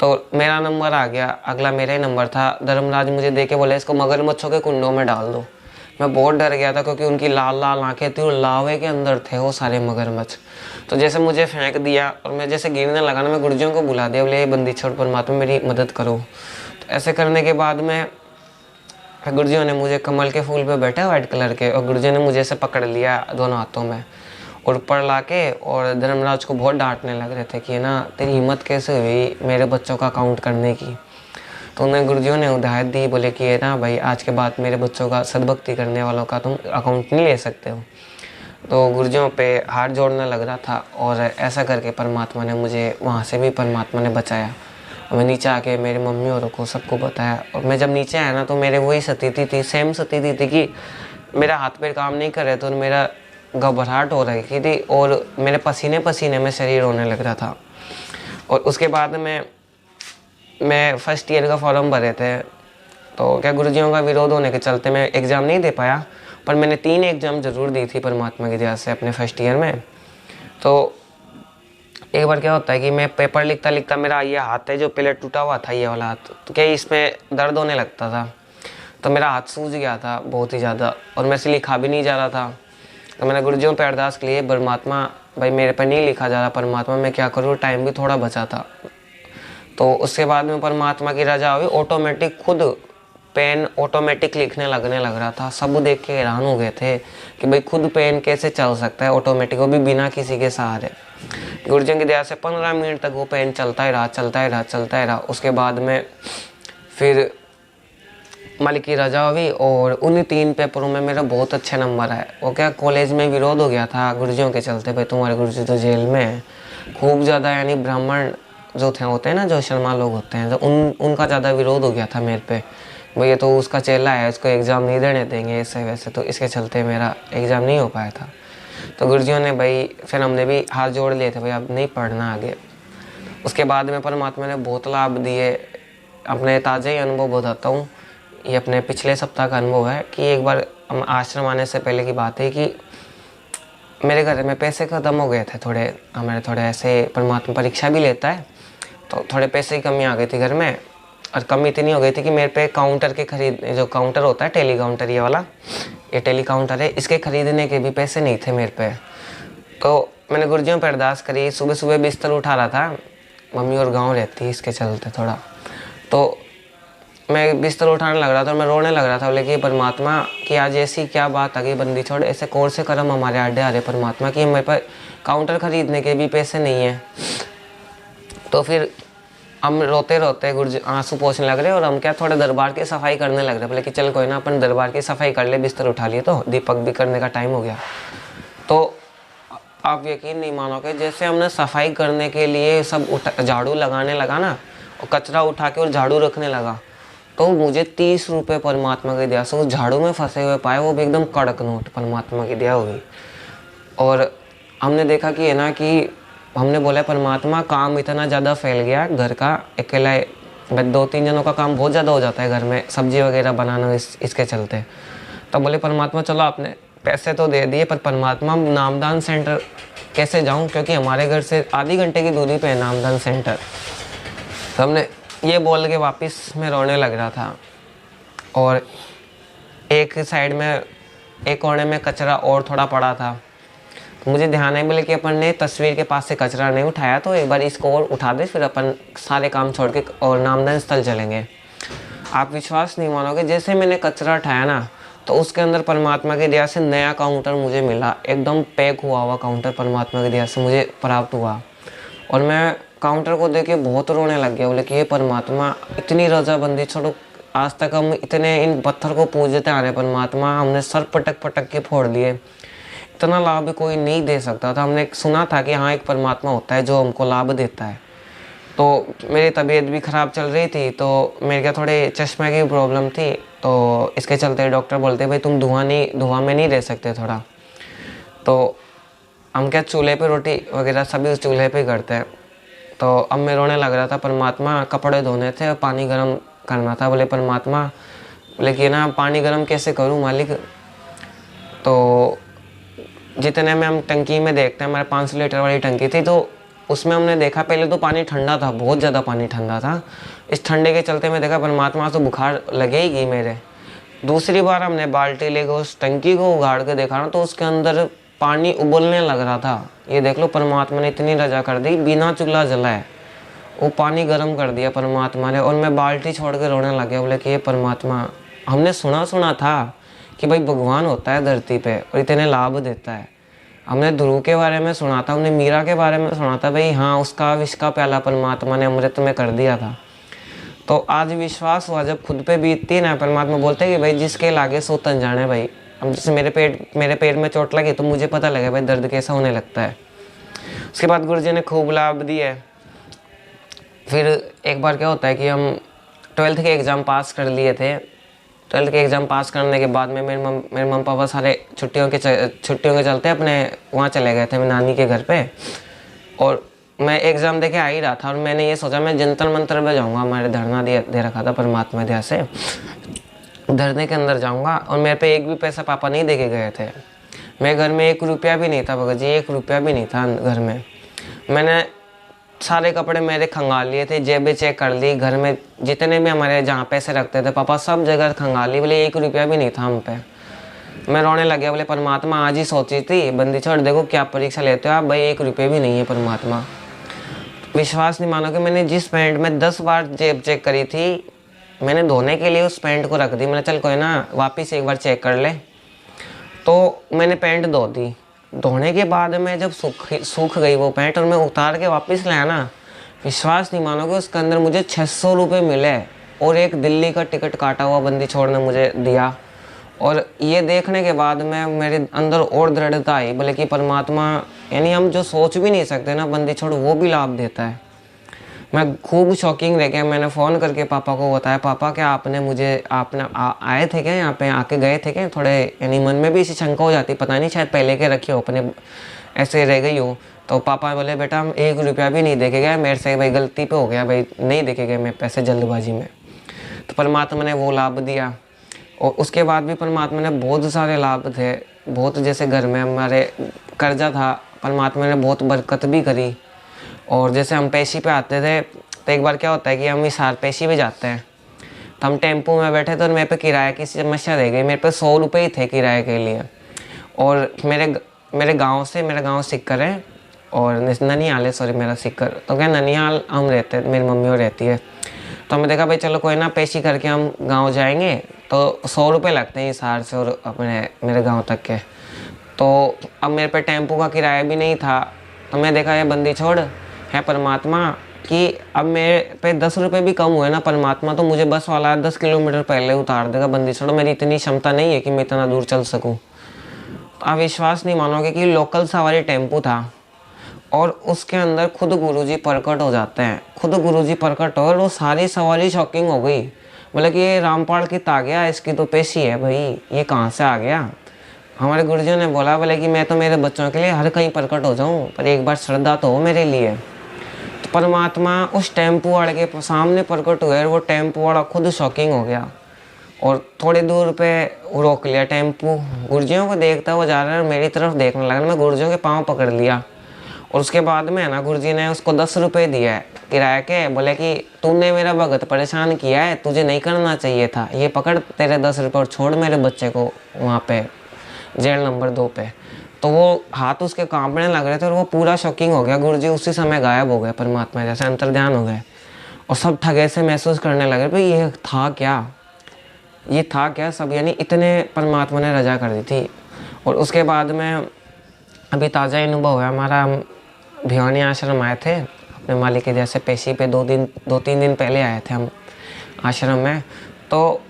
तो मेरा नंबर आ गया, अगला मेरा ही नंबर था। धर्मराज मुझे दे के बोले इसको मगरमच्छों के कुंडों में डाल दो। मैं बहुत डर गया था, क्योंकि उनकी लाल लाल आंखें थी और लावे के अंदर थे वो सारे मगरमच्छ। तो जैसे मुझे फेंक दिया और मैं जैसे गिरने लगा ना, मैं गुरुजियों को बुला दिया, बोले ये बंदी छोड़, परमात्मा मेरी मदद करो। तो ऐसे करने के बाद में गुरुजियों ने मुझे कमल के फूल पे बैठा वाइट कलर के, और गुरुजियों ने मुझे ऐसे पकड़ लिया दोनों हाथों में और ऊपर ला के, और धर्मराज को बहुत डांटने लग रहे थे कि ना तेरी हिम्मत कैसे हुई मेरे बच्चों का काउंट करने की। तो उन्हें गुरुजियों ने हिदायत दी, बोले कि ये ना भाई आज के बाद मेरे बच्चों का सद्भक्ति करने वालों का तुम अकाउंट नहीं ले सकते हो। तो गुरुजियों पे हाथ जोड़ने लग रहा था, और ऐसा करके परमात्मा ने मुझे वहाँ से भी परमात्मा ने बचाया। और मैं नीचे आके मेरी मम्मी और को सबको बताया, और मैं जब नीचे आया ना, तो मेरे वही स्थिति थी, सेम स्थिति थी कि मेरा हाथ पैर काम नहीं कर रहे थे, और मेरा घबराहट हो रही थी, और मेरे पसीने पसीने में शरीर होने लग रहा था। और उसके बाद में मैं फर्स्ट ईयर का फॉर्म भरे थे, तो क्या गुरुजियों का विरोध होने के चलते मैं एग्ज़ाम नहीं दे पाया, पर मैंने 3 एग्ज़ाम ज़रूर दी थी परमात्मा की दया से अपने फर्स्ट ईयर में। तो एक बार क्या होता है कि मैं पेपर लिखता लिखता, मेरा ये हाथ है जो पहले टूटा हुआ था, ये वाला हाथ, तो क्या इसमें दर्द होने लगता था, तो मेरा हाथ सूज गया था बहुत ही ज़्यादा, और मेरे से लिखा भी नहीं जा रहा था। तो मैंने गुरुजियों पे अरदास के लिए, परमात्मा भाई मेरे पर नहीं लिखा जा रहा, परमात्मा मैं क्या करूँ, टाइम भी थोड़ा बचा था। तो उसके बाद में परमात्मा की रजा हुई, ऑटोमेटिक खुद पेन ऑटोमेटिक लिखने लगने लग रहा था। सब देख के हैरान हो गए थे कि भाई खुद पेन कैसे चल सकता है ऑटोमेटिक, वो भी बिना किसी के सहारे। गुरुजियों की दया से 15 मिनट तक वो पेन चलता ही रहा। उसके बाद में फिर मालिक की रजा हुई, और उन्हीं 3 पेपरों में मेरा बहुत अच्छे नंबर आए। वो क्या कॉलेज में विरोध हो गया था गुरुजियों के चलते, भाई तुम्हारे गुरुजी तो जेल में है, खूब ज़्यादा, यानी ब्राह्मण जो थे होते हैं ना, जो शर्मा लोग होते हैं, तो उनका ज़्यादा विरोध हो गया था मेरे पे, भाई ये तो उसका चेला है, इसको एग्ज़ाम नहीं देने देंगे ऐसे वैसे, तो इसके चलते मेरा एग्ज़ाम नहीं हो पाया था। तो गुरुजियों ने भाई फिर हमने भी हाथ जोड़ लिए थे, भाई अब नहीं पढ़ना आगे। उसके बाद में परमात्मा ने बहुत लाभ दिए। अपने ताज़ा ही अनुभव बताता हूँ, ये अपने पिछले सप्ताह का अनुभव है कि एक बार हम आश्रम आने से पहले की बात है कि मेरे घर में पैसे ख़त्म हो गए थे थोड़े, हमारे थोड़े ऐसे, परमात्मा परीक्षा भी लेता है, तो थोड़े पैसे की कमी आ गई थी घर में। और कमी इतनी हो गई थी कि मेरे पे काउंटर के जो काउंटर होता है टेली काउंटर, ये वाला, ये टेली काउंटर है, इसके ख़रीदने के भी पैसे नहीं थे मेरे पे। तो मैंने गुरुजियों पर अरदास करी, सुबह सुबह बिस्तर उठा रहा था, मम्मी और गाँव रहती है इसके चलते थोड़ा, तो मैं बिस्तर उठाने लग रहा था और मैं रोने लग रहा था, बोले कि परमात्मा कि आज ऐसी क्या बात आ गई, बंदी छोड़, ऐसे कौन से कर्म हमारे आड़े आ रहे परमात्मा कि मेरे पास काउंटर ख़रीदने के भी पैसे नहीं हैं। तो फिर हम रोते रोते गुरुजी आंसू पोंछने लग रहे, और हम क्या थोड़े दरबार की सफाई करने लग रहे, बोले कि चल कोई ना अपन दरबार की सफाई कर ले, बिस्तर उठा लिए तो दीपक भी करने का टाइम हो गया। तो आप यकीन नहीं मानोगे, जैसे हमने सफाई करने के लिए सब झाड़ू लगाने लगा ना, और कचरा उठा के और झाड़ू रखने लगा, तो मुझे 30 रुपये परमात्मा की दया से उस झाड़ू में फंसे हुए पाए, वो भी एकदम कड़क नोट, परमात्मा की दया हुई। और हमने देखा कि है ना कि हमने बोला परमात्मा काम इतना ज़्यादा फैल गया घर का, अकेला 2-3 जनों का काम बहुत ज़्यादा हो जाता है घर में, सब्जी वगैरह बनाना इसके चलते। तो बोले परमात्मा चलो आपने पैसे तो दे दिए, पर परमात्मा नामदान सेंटर कैसे जाऊं, क्योंकि हमारे घर से आधी घंटे की दूरी पे है नामदान सेंटर। तो हमने ये बोल के वापस मैं रोने लग रहा था। और एक साइड में एक कोने में कचरा और थोड़ा पड़ा था, तो मुझे ध्यान है बोले कि अपन ने तस्वीर के पास से कचरा नहीं उठाया, तो एक बार इसको और उठा दे, फिर अपन सारे काम छोड़ के और नामदान स्थल चलेंगे। आप विश्वास नहीं मानोगे, जैसे मैंने कचरा उठाया ना, तो उसके अंदर परमात्मा की दया से नया काउंटर मुझे मिला, एकदम पैक हुआ काउंटर परमात्मा की दया से मुझे प्राप्त हुआ। और मैं काउंटर को देख के बहुत रोने लग गया, बोले कि ये परमात्मा इतनी रजाबंदी छोड़ो, आज तक हम इतने इन पत्थर को पूजते आ रहे परमात्मा, हमने सर पटक पटक के फोड़ दिए, इतना लाभ भी कोई नहीं दे सकता था। हमने सुना था कि हाँ एक परमात्मा होता है जो हमको लाभ देता है। तो मेरी तबीयत भी ख़राब चल रही थी, तो मेरे क्या थोड़े चश्मे की प्रॉब्लम थी, तो इसके चलते डॉक्टर बोलते भाई तुम धुआं में नहीं रह सकते थोड़ा। तो हम क्या चूल्हे पे रोटी वगैरह सभी उस चूल्हे पे करते हैं। तो अब मैं रोने लग रहा था, परमात्मा कपड़े धोने थे और पानी गर्म करना था। बोले परमात्मा, बोले कि ना पानी गर्म कैसे करूं मालिक। तो जितने में हम टंकी में देखते हैं, हमारे 500 लीटर वाली टंकी थी, तो उसमें हमने देखा पहले तो पानी ठंडा था, बहुत ज़्यादा पानी ठंडा था। इस ठंडे के चलते मैं देखा परमात्मा तो बुखार लगेगी मेरे। दूसरी बार हमने बाल्टी लेकर उस टंकी को उगाड़ के देखा ना, तो उसके अंदर पानी उबलने लग रहा था। ये देख लो परमात्मा ने इतनी रजा कर दी, बिना चूल्हा जलाए वो पानी गर्म कर दिया परमात्मा ने। और मैं बाल्टी छोड़ के रोने लग गया, बोले कि ये परमात्मा, हमने सुना था कि भाई भगवान होता है धरती पे और इतने लाभ देता है। हमने ध्रुव के बारे में सुना था, हमने मीरा के बारे में सुना था, भाई हाँ उसका विष का प्याला परमात्मा ने अमृत में कर दिया था। तो आज विश्वास हुआ जब खुद पे बीतती ना, परमात्मा बोलते हैं कि भाई जिसके लागे सो तन जाने। भाई अब जैसे मेरे पेट में चोट लगी तो मुझे पता लगा भाई दर्द कैसा होने लगता है। उसके बाद गुरुजी ने खूब लाभ दिए। फिर एक बार क्या होता है कि हम 12th के एग्ज़ाम पास कर लिए थे। 12th के एग्ज़ाम पास करने के बाद में मेरे मम्मी पापा सारे छुट्टियों के चलते अपने वहाँ चले गए थे, मेरी नानी के घर पे। और मैं एग्ज़ाम दे के आ ही रहा था और मैंने ये सोचा मैं जंतर मंतर में जाऊँगा, हमारे धरना दे रखा था परमात्मा दया से, धरने के अंदर जाऊँगा। और मेरे पे एक भी पैसा पापा नहीं दे के गए थे। मेरे घर में 1 रुपया भी नहीं था भगत जी, 1 रुपया भी नहीं था घर में। मैंने सारे कपड़े मेरे खंगाल लिए थे, जेबें चेक कर ली, घर में जितने भी हमारे जहाँ पैसे रखते थे पापा सब जगह खंगाल ली, बोले 1 रुपया भी नहीं था हम पे। मैं रोने लग गया, बोले परमात्मा आज ही सोची थी बंदी छोड़, देखो क्या परीक्षा लेते हो आप, भाई 1 रुपये भी नहीं है परमात्मा। विश्वास नहीं मानोगे, मैंने जिस पैंट में 10 बार जेब चेक करी थी, मैंने धोने के लिए उस पैंट को रख दी। मैंने चल कोई ना वापस एक बार चेक कर ले, तो मैंने पैंट धो दी। धोने के बाद में जब सूख गई वो पैंट और मैं उतार के वापस लाया ना, विश्वास नहीं मानोगे उसके अंदर मुझे 600 रुपये मिले और एक दिल्ली का टिकट काटा हुआ बंदी छोड़ ने मुझे दिया। और ये देखने के बाद में मेरे अंदर और दृढ़ता आई, बोले कि परमात्मा यानी हम जो सोच भी नहीं सकते ना बंदी छोड़, वो भी लाभ देता है। मैं खूब शॉकिंग रह गया। मैंने फ़ोन करके पापा को बताया, पापा क्या आपने आए थे क्या यहाँ पे, आके गए थे क्या? थोड़े यानी मन में भी इसी शंका हो जाती, पता नहीं शायद पहले के रखी हो अपने ऐसे रह गई हो। तो पापा बोले बेटा हम 1 रुपया भी नहीं देके गए, मेरे से भाई गलती पे हो गया, भाई नहीं देके गए मैं पैसे जल्दबाजी में। तो परमात्मा ने वो लाभ दिया। और उसके बाद भी परमात्मा ने बहुत सारे लाभ थे, बहुत, जैसे घर में हमारे कर्जा था, परमात्मा ने बहुत बरकत भी करी। और जैसे हम पेशी पे आते थे तो एक बार क्या होता है कि हम हिसार पेशी पे जाते हैं, तो हम टेम्पो में बैठे थे और मेरे पे किराए की समस्या रह गई। मेरे पे 100 रुपये ही थे किराए के लिए। और मेरे गांव सिक्कर है और ननिहाल है, सॉरी मेरा सिक्कर, तो क्या ननिहाल हम रहते हैं, मेरी मम्मी और रहती है। तो हमने देखा भाई चलो कोई ना पेशी करके हम गाँव जाएंगे, तो 100 रुपये लगते हैं हिसार से और मेरे गाँव तक के। तो अब मेरे पे टेम्पो का किराया भी नहीं था, तो मैं देखा ये बंदी छोड़ है परमात्मा कि अब मेरे पे 10 रुपये भी कम हुए ना, परमात्मा तो मुझे बस वाला 10 किलोमीटर पहले उतार देगा बंदी छोड़ो। मेरी इतनी क्षमता नहीं है कि मैं इतना दूर चल सकूं। तो आप विश्वास नहीं मानोगे कि लोकल सवारी टेम्पो था और उसके अंदर खुद गुरुजी प्रकट हो जाते हैं। खुद गुरुजी प्रकट हो और वो सारी सवारी शॉकिंग हो गई। बोले कि ये रामपाल कित आ गया, इसकी तो पेशी है भाई, ये कहाँ से आ गया। हमारे गुरुजी ने बोला बोले कि मैं तो मेरे बच्चों के लिए हर कहीं प्रकट हो जाऊँ, पर एक बार श्रद्धा तो हो मेरे लिए। तो परमात्मा उस टेम्पो वाले के सामने प्रकट हुए और वो टेम्पो वाला खुद शॉकिंग हो गया और थोड़ी दूर पे रोक लिया टेम्पो। गुरुजियों को देखता वो जा रहा है और मेरी तरफ देखने लगा। मैं गुरुजियों के पाँव पकड़ लिया और उसके बाद में है ना गुरुजी ने उसको 10 रुपये दिया है किराए के। बोले कि तूने मेरा भगत परेशान किया है, तुझे नहीं करना चाहिए था, ये पकड़ तेरे 10 रुपये और छोड़ मेरे बच्चे को वहाँ पे जेल नंबर 2 पे। तो वो हाथ उसके कांपने लग रहे थे और वो पूरा शॉकिंग हो गया। गुरुजी उसी समय गायब हो गए, परमात्मा जैसे अंतर्ध्यान हो गए और सब ठगे से महसूस करने लगे भाई ये था क्या, ये था क्या सब, यानी इतने परमात्मा ने रजा कर दी थी। और उसके बाद में अभी ताज़ा अनुभव है हमारा, हम भिवानी आश्रम आए थे अपने मालिक के जैसे पेशी पे 2-3 दिन पहले आए थे हम आश्रम में। तो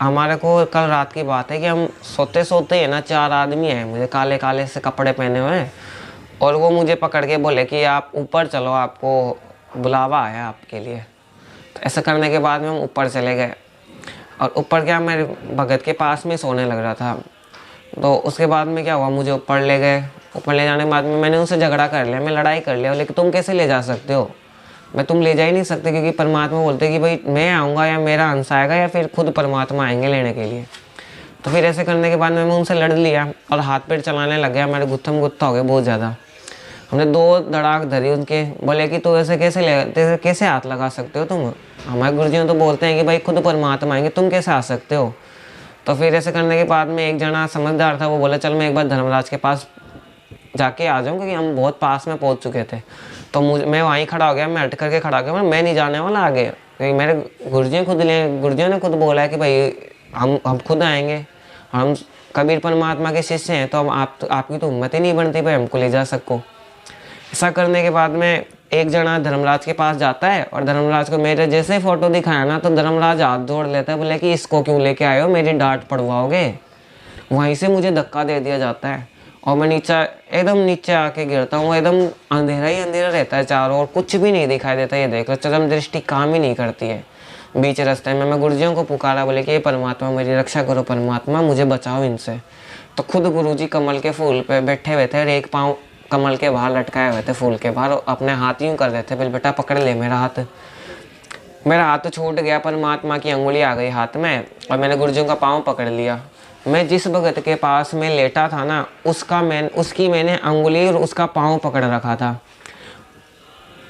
हमारे को कल रात की बात है कि हम सोते सोते है ना 4 आदमी हैं, मुझे काले काले से कपड़े पहने हुए हैं और वो मुझे पकड़ के बोले कि आप ऊपर चलो, आपको बुलावा आया आपके लिए। तो ऐसा करने के बाद में हम ऊपर चले गए और ऊपर क्या मेरे भगत के पास में सोने लग रहा था। तो उसके बाद में क्या हुआ, मुझे ऊपर ले गए। ऊपर ले जाने के बाद में मैंने उनसे झगड़ा कर लिया, मैं लड़ाई कर लिया। लेकिन तुम कैसे ले जा सकते हो, मैं तुम ले जा ही नहीं सकते, क्योंकि परमात्मा बोलते कि भाई मैं आऊँगा या मेरा अंश आएगा या फिर खुद परमात्मा आएंगे लेने के लिए। तो फिर ऐसे करने के बाद में मैं उनसे लड़ लिया और हाथ पैर चलाने लग गया, हमारे गुत्थम गुत्था हो गए बहुत ज़्यादा। हमने 2 धड़ाक धरी उनके। बोले कि तो ऐसे कैसे हाथ लगा सकते हो तुम, हमारे गुरुजी तो बोलते हैं कि भाई खुद परमात्मा आएंगे, तुम कैसे आ सकते हो। तो फिर ऐसे करने के बाद में एक जना समझदार था, वो बोला चल मैं एक बार धर्मराज के पास जाके आ जाऊँ, क्योंकि हम बहुत पास में पहुंच चुके थे। तो मैं वहीं खड़ा हो गया, मैं हट करके खड़ा हो गया, मैं नहीं जाने वाला आगे, क्योंकि मेरे गुरुजियों ने खुद बोला है कि भाई हम खुद आएंगे और हम कबीर परमात्मा के शिष्य हैं, तो हम आपकी तो हिम्मत ही नहीं बनती भाई हमको ले जा सको। ऐसा करने के बाद में एक जना धर्मराज के पास जाता है और धर्मराज को मेरे जैसे फोटो दिखाया ना, तो धर्मराज हाथ जोड़ लेता है, बोले कि इसको क्यों लेके आए हो, मेरी डांट पड़वाओगे। वहीं से मुझे धक्का दे दिया जाता है और मैं एकदम नीचे आके गिरता हूँ। एकदम अंधेरा ही अंधेरा रहता है चारों ओर, कुछ भी नहीं दिखाई देता। ये देख लो, चरम दृष्टि काम ही नहीं करती है। बीच रास्ते में मैं गुरुजियों को पुकारा, बोले कि ये परमात्मा मेरी रक्षा करो, परमात्मा मुझे बचाओ इनसे। तो खुद गुरुजी कमल के फूल पे बैठे हुए थे और एक पाँव कमल के बाहर लटकाए हुए थे फूल के बाहर, अपने हाथ यूँ कर रहे थे, बोले बेटा पकड़ ले मेरा हाथ। मेरा हाथ तो छूट गया, परमात्मा की अंगुली आ गई हाथ में और मैंने गुरुजियों का पाँव पकड़ लिया। मैं जिस भगत के पास में लेटा था ना, उसकी मैंने अंगुली और उसका पाँव पकड़ रखा था।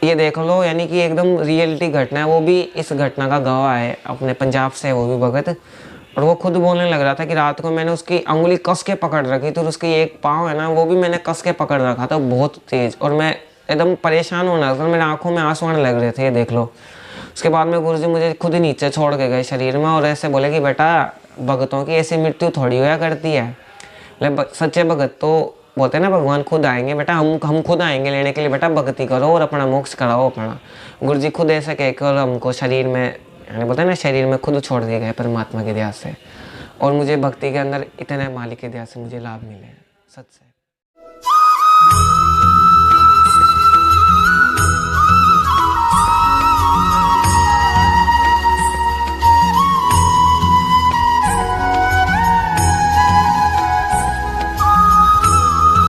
ये देख लो, यानी कि एकदम रियलिटी घटना है। वो भी इस घटना का गवाह है, अपने पंजाब से वो भी भगत। और वो खुद बोलने लग रहा था कि रात को मैंने उसकी अंगुली कस के पकड़ रखी, तो उसकी एक पाँव है ना, वो भी मैंने कस के पकड़ रखा था बहुत तेज। और मैं एकदम परेशान होना था, मेरे आंखों में आंसू आने लग रहे थे, ये देख लो। उसके बाद में गुरुजी मुझे खुद ही नीचे छोड़ के गए शरीर में और ऐसे बोले कि बेटा भगतों की ऐसी मृत्यु थोड़ी होया करती है। सच्चे भगत तो बोलते हैं ना भगवान खुद आएंगे, बेटा हम खुद आएंगे लेने के लिए, बेटा भक्ति करो और अपना मोक्ष कराओ अपना। गुरुजी खुद ऐसे कहकर हमको शरीर में, यानी बोलते हैं ना शरीर में खुद छोड़ दिए गए परमात्मा की दया से। और मुझे भक्ति के अंदर इतने मालिक की दया से मुझे लाभ मिले सच से।